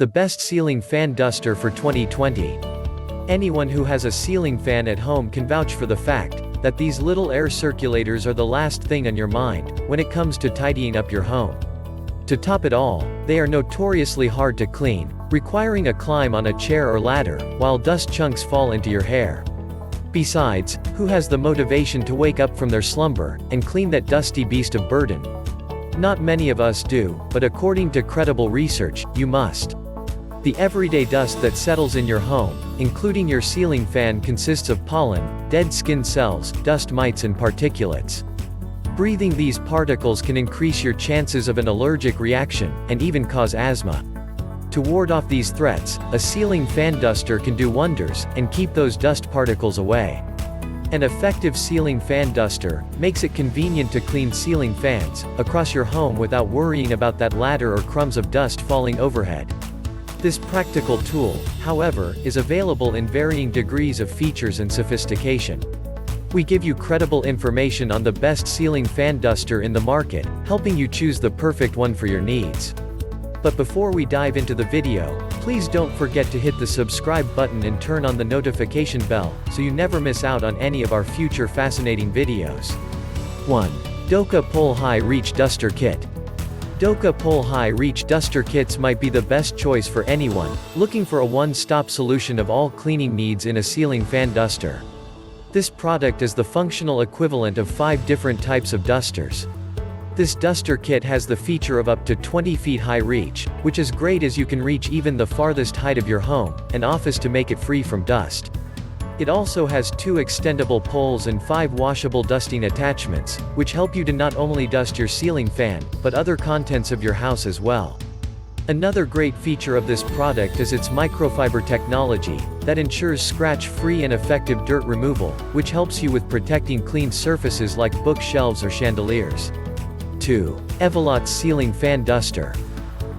The best ceiling fan duster for 2020. Anyone who has a ceiling fan at home can vouch for the fact that these little air circulators are the last thing on your mind when it comes to tidying up your home. To top it all, they are notoriously hard to clean, requiring a climb on a chair or ladder, while dust chunks fall into your hair. Besides, who has the motivation to wake up from their slumber and clean that dusty beast of burden? Not many of us do, but according to credible research, you must. The everyday dust that settles in your home, including your ceiling fan, consists of pollen, dead skin cells, dust mites and particulates. Breathing these particles can increase your chances of an allergic reaction, and even cause asthma. To ward off these threats, a ceiling fan duster can do wonders, and keep those dust particles away. An effective ceiling fan duster makes it convenient to clean ceiling fans across your home without worrying about that ladder or crumbs of dust falling overhead. This practical tool, however, is available in varying degrees of features and sophistication. We give you credible information on the best ceiling fan duster in the market, helping you choose the perfect one for your needs. But before we dive into the video, please don't forget to hit the subscribe button and turn on the notification bell, so you never miss out on any of our future fascinating videos. 1. DocaPole High Reach Duster Kit. DocaPole High Reach Duster Kits might be the best choice for anyone looking for a one-stop solution of all cleaning needs in a ceiling fan duster. This product is the functional equivalent of 5 different types of dusters. This duster kit has the feature of up to 20 feet high reach, which is great as you can reach even the farthest height of your home and office to make it free from dust. It also has 2 extendable poles and 5 washable dusting attachments, which help you to not only dust your ceiling fan, but other contents of your house as well. Another great feature of this product is its microfiber technology, that ensures scratch-free and effective dirt removal, which helps you with protecting clean surfaces like bookshelves or chandeliers. 2. Evelots Ceiling Fan Duster.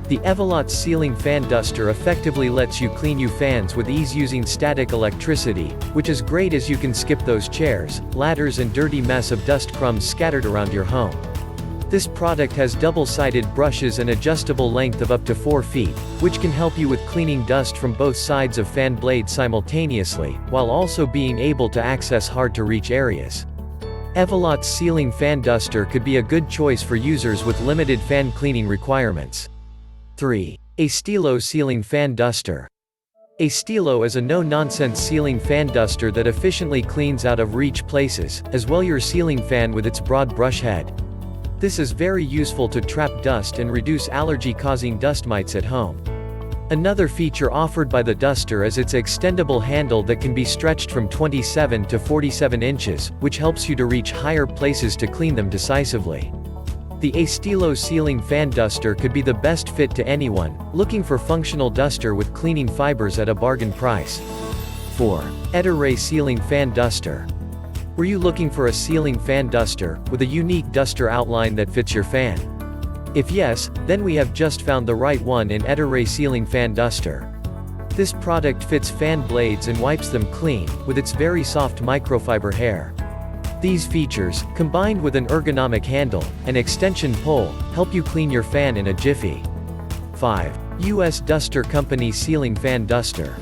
The Evelots Ceiling Fan Duster effectively lets you clean your fans with ease using static electricity, which is great as you can skip those chairs, ladders and dirty mess of dust crumbs scattered around your home. This product has double-sided brushes and adjustable length of up to 4 feet, which can help you with cleaning dust from both sides of fan blade simultaneously, while also being able to access hard-to-reach areas. Evelots Ceiling Fan Duster could be a good choice for users with limited fan cleaning requirements. 3. Estilo Ceiling Fan Duster. Estilo is a no-nonsense ceiling fan duster that efficiently cleans out-of-reach places, as well your ceiling fan with its broad brush head. This is very useful to trap dust and reduce allergy-causing dust mites at home. Another feature offered by the duster is its extendable handle that can be stretched from 27 to 47 inches, which helps you to reach higher places to clean them decisively. The Estilo Ceiling Fan Duster could be the best fit to anyone looking for functional duster with cleaning fibers at a bargain price. 4. Ettore Ceiling Fan Duster. Were you looking for a ceiling fan duster with a unique duster outline that fits your fan? If yes, then we have just found the right one in Ettore Ceiling Fan Duster. This product fits fan blades and wipes them clean with its very soft microfiber hair. These features, combined with an ergonomic handle and extension pole, help you clean your fan in a jiffy. 5. U.S. Duster Company Ceiling Fan Duster.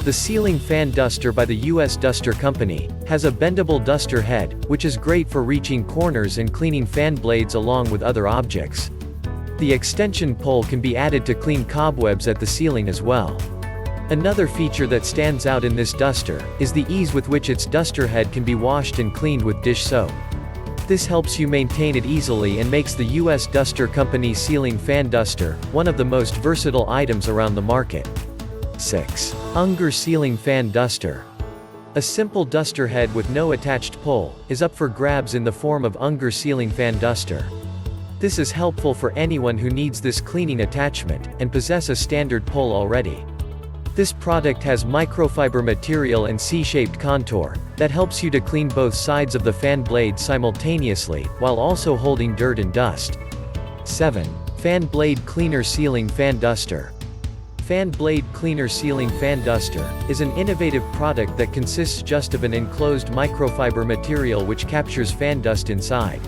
The ceiling fan duster by the U.S. Duster Company has a bendable duster head, which is great for reaching corners and cleaning fan blades along with other objects. The extension pole can be added to clean cobwebs at the ceiling as well. Another feature that stands out in this duster is the ease with which its duster head can be washed and cleaned with dish soap. This helps you maintain it easily and makes the U.S. Duster Company Ceiling Fan Duster one of the most versatile items around the market. 6. Unger Ceiling Fan Duster. A simple duster head with no attached pole is up for grabs in the form of Unger Ceiling Fan Duster. This is helpful for anyone who needs this cleaning attachment and possess a standard pole already. This product has microfiber material and C-shaped contour that helps you to clean both sides of the fan blade simultaneously, while also holding dirt and dust. 7. FanBladeCleaner Ceiling Fan Duster. FanBladeCleaner Ceiling Fan Duster is an innovative product that consists just of an enclosed microfiber material which captures fan dust inside.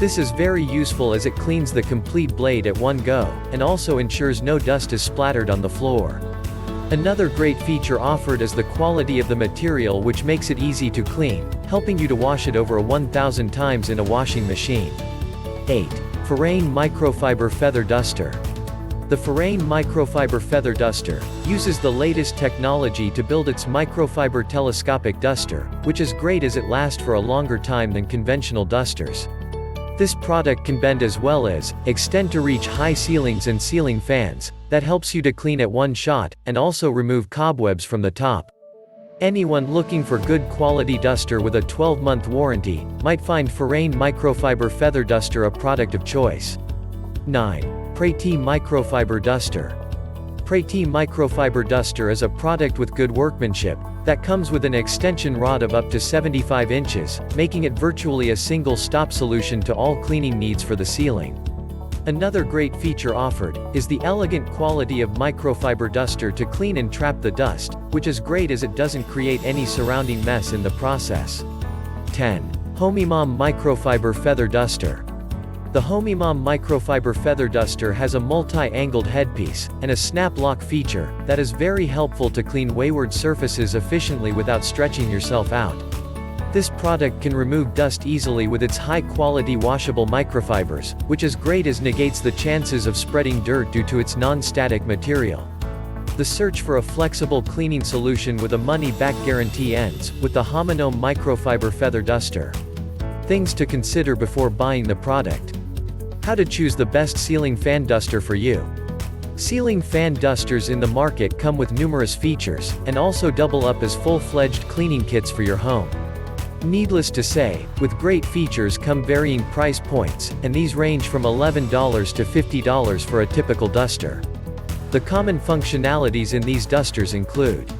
This is very useful as it cleans the complete blade at one go, and also ensures no dust is splattered on the floor. Another great feature offered is the quality of the material, which makes it easy to clean, helping you to wash it over 1,000 times in a washing machine. 8. Furein Microfiber Feather Duster. The Furein Microfiber Feather Duster uses the latest technology to build its microfiber telescopic duster, which is great as it lasts for a longer time than conventional dusters. This product can bend as well as extend to reach high ceilings and ceiling fans. That helps you to clean at one shot, and also remove cobwebs from the top. Anyone looking for good quality duster with a 12-month warranty might find Furein Microfiber Feather Duster a product of choice. 9. Praity Microfiber Duster. Praity Microfiber Duster is a product with good workmanship that comes with an extension rod of up to 75 inches, making it virtually a single-stop solution to all cleaning needs for the ceiling. Another great feature offered is the elegant quality of microfiber duster to clean and trap the dust, which is great as it doesn't create any surrounding mess in the process. 10. Homimom Microfiber Feather Duster. The Homimom Microfiber Feather Duster has a multi-angled headpiece and a snap lock feature that is very helpful to clean wayward surfaces efficiently without stretching yourself out. This product can remove dust easily with its high-quality washable microfibers, which is great as negates the chances of spreading dirt due to its non-static material. The search for a flexible cleaning solution with a money-back guarantee ends with the Homimom Microfiber Feather Duster. Things to consider before buying the product. How to choose the best ceiling fan duster for you. Ceiling fan dusters in the market come with numerous features, and also double up as full-fledged cleaning kits for your home. Needless to say, with great features come varying price points, and these range from $11 to $50 for a typical duster. The common functionalities in these dusters include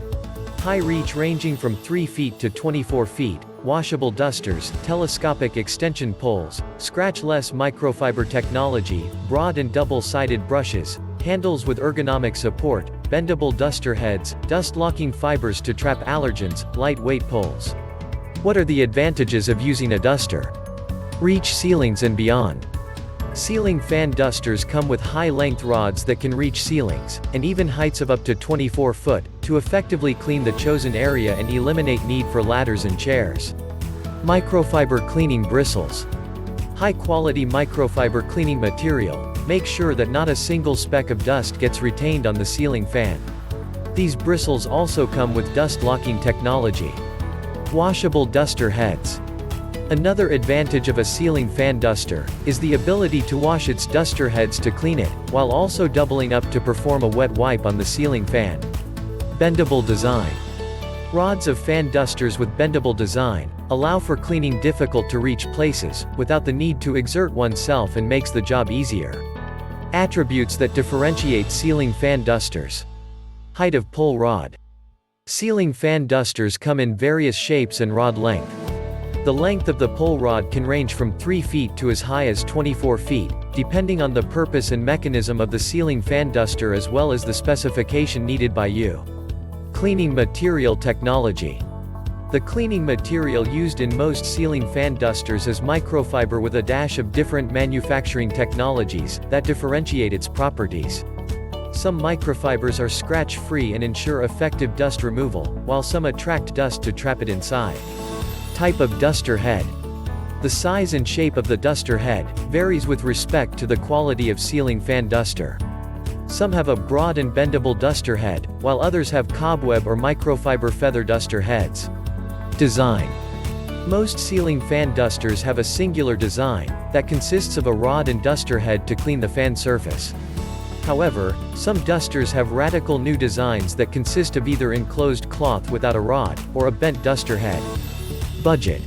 high reach ranging from 3 feet to 24 feet, washable dusters, telescopic extension poles, scratch-less microfiber technology, broad and double-sided brushes, handles with ergonomic support, bendable duster heads, dust-locking fibers to trap allergens, lightweight poles. What are the advantages of using a duster? Reach ceilings and beyond. Ceiling fan dusters come with high-length rods that can reach ceilings, and even heights of up to 24 foot, to effectively clean the chosen area and eliminate need for ladders and chairs. Microfiber cleaning bristles. High-quality microfiber cleaning material. Make sure that not a single speck of dust gets retained on the ceiling fan. These bristles also come with dust-locking technology. Washable duster heads. Another advantage of a ceiling fan duster is the ability to wash its duster heads to clean it, while also doubling up to perform a wet wipe on the ceiling fan. Bendable design. Rods of fan dusters with bendable design allow for cleaning difficult-to-reach places without the need to exert oneself and makes the job easier. Attributes that differentiate ceiling fan dusters. Height of pole rod. Ceiling fan dusters come in various shapes and rod length. The length of the pole rod can range from 3 feet to as high as 24 feet, depending on the purpose and mechanism of the ceiling fan duster as well as the specification needed by you. Cleaning material technology. The cleaning material used in most ceiling fan dusters is microfiber with a dash of different manufacturing technologies that differentiate its properties. Some microfibers are scratch-free and ensure effective dust removal, while some attract dust to trap it inside. Type of duster head. The size and shape of the duster head varies with respect to the quality of ceiling fan duster. Some have a broad and bendable duster head, while others have cobweb or microfiber feather duster heads. Design. Most ceiling fan dusters have a singular design that consists of a rod and duster head to clean the fan surface. However, some dusters have radical new designs that consist of either enclosed cloth without a rod, or a bent duster head. Budget.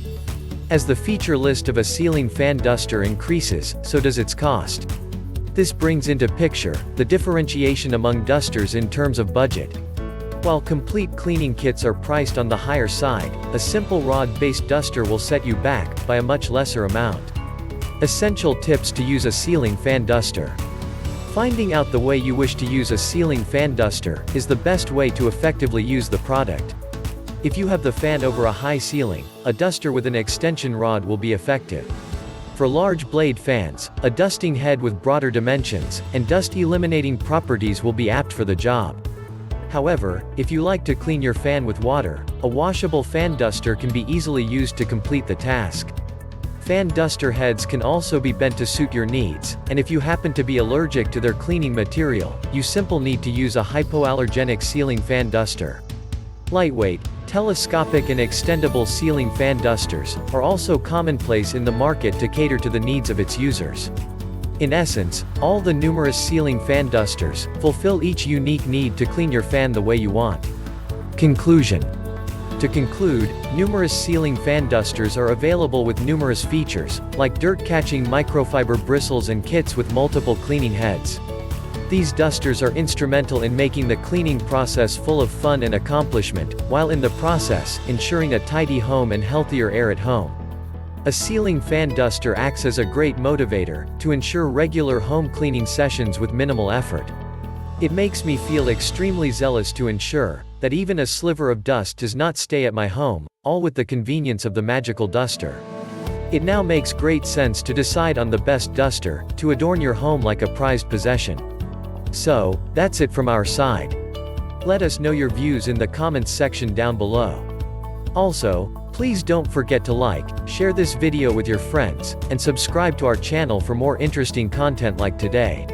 As the feature list of a ceiling fan duster increases, so does its cost. This brings into picture the differentiation among dusters in terms of budget. While complete cleaning kits are priced on the higher side, a simple rod-based duster will set you back by a much lesser amount. Essential tips to use a ceiling fan duster. Finding out the way you wish to use a ceiling fan duster is the best way to effectively use the product. If you have the fan over a high ceiling, a duster with an extension rod will be effective. For large blade fans, a dusting head with broader dimensions, and dust-eliminating properties will be apt for the job. However, if you like to clean your fan with water, a washable fan duster can be easily used to complete the task. Fan duster heads can also be bent to suit your needs, and if you happen to be allergic to their cleaning material, you simply need to use a hypoallergenic ceiling fan duster. Lightweight, telescopic and extendable ceiling fan dusters are also commonplace in the market to cater to the needs of its users. In essence, all the numerous ceiling fan dusters fulfill each unique need to clean your fan the way you want. Conclusion. To conclude, numerous ceiling fan dusters are available with numerous features, like dirt-catching microfiber bristles and kits with multiple cleaning heads. These dusters are instrumental in making the cleaning process full of fun and accomplishment, while in the process, ensuring a tidy home and healthier air at home. A ceiling fan duster acts as a great motivator to ensure regular home cleaning sessions with minimal effort. It makes me feel extremely zealous to ensure that even a sliver of dust does not stay at my home, all with the convenience of the magical duster. It now makes great sense to decide on the best duster to adorn your home like a prized possession. So, that's it from our side. Let us know your views in the comments section down below. Also, please don't forget to like, share this video with your friends, and subscribe to our channel for more interesting content like today.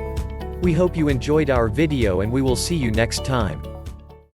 We hope you enjoyed our video and we will see you next time.